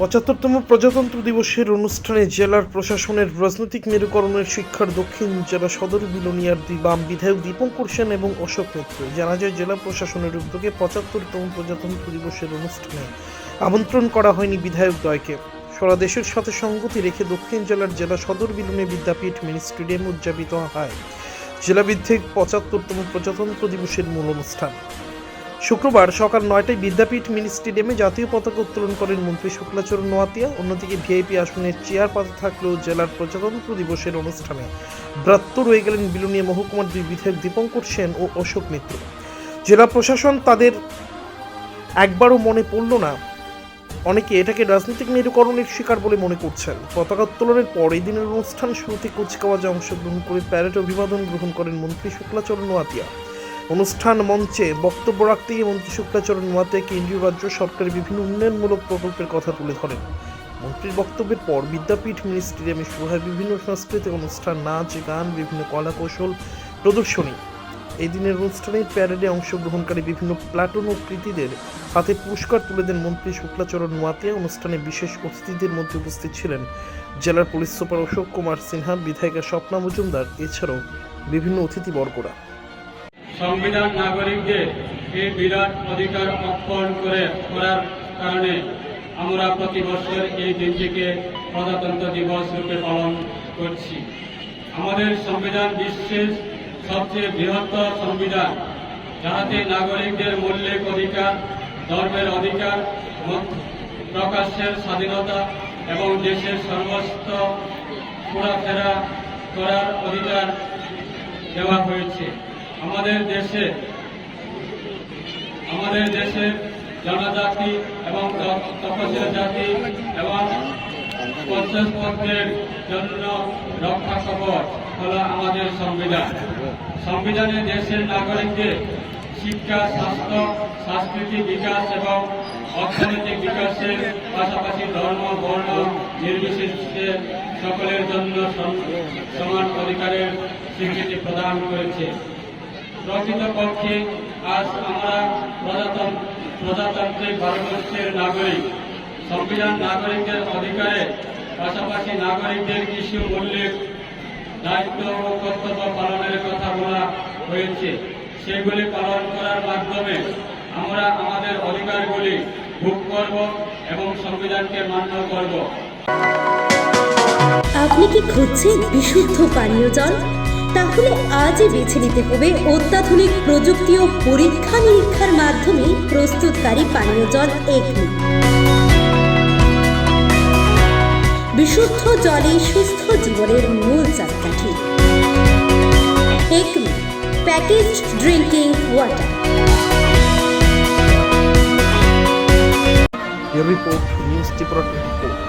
৭৫তম প্রজাতন্ত্র দিবসের অনুষ্ঠানে জেলার প্রশাসনের রাজনৈতিক মেরুকরণের শিক্ষার দক্ষিণ জেলা সদর বিলোনিয়ার বাম বিধায়ক দীপঙ্কর সেন এবং অশোক মিত্র। জানা যায়, জেলা প্রশাসনের উদ্যোগে ৭৫তম প্রজাতন্ত্র দিবসের অনুষ্ঠানে আমন্ত্রণ করা হয়নি বিধায়কদ্বয়কে। সারা দেশের সাথে সঙ্গতি রেখে দক্ষিণ জেলার জেলা সদর বিলোনিয়া বিদ্যাপীঠ মিনি স্টেডিয়ামে উদযাপিত হয় জেলাভিত্তিক ৭৫তম প্রজাতন্ত্র দিবসের মূল অনুষ্ঠান। শুক্রবার সকাল ৯টায় বিদ্যাপীঠ মিনি স্টেডিয়ামে জাতীয় পতাকা উত্তোলন করেন মন্ত্রী শুক্লাচরণ নোয়াতিয়া। অন্যদিকে ভিআইপি আসনের চেয়ার পাতা থাকলেও জেলার প্রজাতন্ত্র দিবসের অনুষ্ঠানে ব্রাত্য রয়ে গেলেন বিলোনিয়া মহকুমার দুই বিধায়ক দীপঙ্কর সেন ও অশোক মিত্র। জেলা প্রশাসন তাদের একবারও মনে পড়ল না। অনেকে এটাকে রাজনৈতিক মেরুকরণের শিকার বলে মনে করছেন। পতাকা উত্তোলনের পর এই দিনের অনুষ্ঠান শুরুতে কুচকাওয়াজে অংশগ্রহণ করে প্যারেড অভিবাদন গ্রহণ করেন মন্ত্রী শুক্লাচরণ নোয়াতিয়া। অনুষ্ঠান মঞ্চে বক্তব্য রাখতে গিয়ে মন্ত্রী শুক্লাচরণ নোয়াতিয়া কেন্দ্রীয় রাজ্য সরকারের বিভিন্ন উন্নয়নমূলক প্রকল্পের কথা তুলে ধরেন। মন্ত্রীর বক্তব্যের পর বিদ্যাপীঠ মিনি স্টেডিয়ামে শুরু হয় বিভিন্ন সাংস্কৃতিক অনুষ্ঠান, নাচ, গান, বিভিন্ন কলা কৌশল প্রদর্শনী। এই দিনের অনুষ্ঠানে প্যারেডে অংশগ্রহণকারী বিভিন্ন প্লাটুন ও কৃতীদের হাতে পুরস্কার তুলে দেন মন্ত্রী শুক্লাচরণ নোয়াতিয়া। অনুষ্ঠানে বিশেষ অতিথিদের মধ্যে উপস্থিত ছিলেন জেলার পুলিশ সুপার অশোক কুমার সিনহা, বিধায়িকা স্বপ্না মজুমদার, এছাড়াও বিভিন্ন অতিথিবর্গরা। সংবিধান নাগরিকদের এই বিরাট অধিকার অর্পণ করার কারণে আমরা প্রতি বছর এই দিনটিকে প্রজাতন্ত্র দিবস রূপে পালন করছি। আমাদের সংবিধান বিশ্বের সবচেয়ে বৃহত্তর সংবিধান, যাহাতে নাগরিকদের মৌলিক অধিকার, ধর্মের অধিকার, মত প্রকাশের স্বাধীনতা এবং দেশের সর্বস্ব ঘোরাফেরা করার অধিকার দেওয়া হয়েছে। আমাদের দেশের জনজাতি এবং তপশিলি জাতি এবং পঞ্চায়েতের জন্য রক্ষা কবচ হল আমাদের সংবিধান। সংবিধানে দেশের নাগরিকদের শিক্ষা, স্বাস্থ্য, সাংস্কৃতিক বিকাশ এবং অর্থনৈতিক বিকাশের পাশাপাশি ধর্ম, বর্ণ নির্বিশেষে সকলের জন্য সমান অধিকারের স্বীকৃতি প্রদান করেছে। প্রকৃতপক্ষে আজ আমরা প্রজাতান্ত্রিক ভারতবর্ষের নাগরিক। সংবিধান নাগরিকদের অধিকারের পাশাপাশি নাগরিকদের কিছু মৌলিক দায়িত্ব ও কর্তব্য পালনের কথা বলা হয়েছে। সেগুলি পালন করার মাধ্যমে আমরা আমাদের অধিকারগুলি ভোগ করব এবং সংবিধানকে মান্য করব। আপনি কি খুঁজছেন বিশুদ্ধ পানীয় জল? তাহলে আজই বেছে নিতে হবে অত্যাধুনিক প্রযুক্তি ও পরীক্ষা নিরীক্ষার মাধ্যমে প্রস্তুতকারী পানীয় জল একমি। বিশুদ্ধ জলে সুস্থ জীবনের মূল চাকাঠি। Acme packaged drinking water. Report news Tripura 24।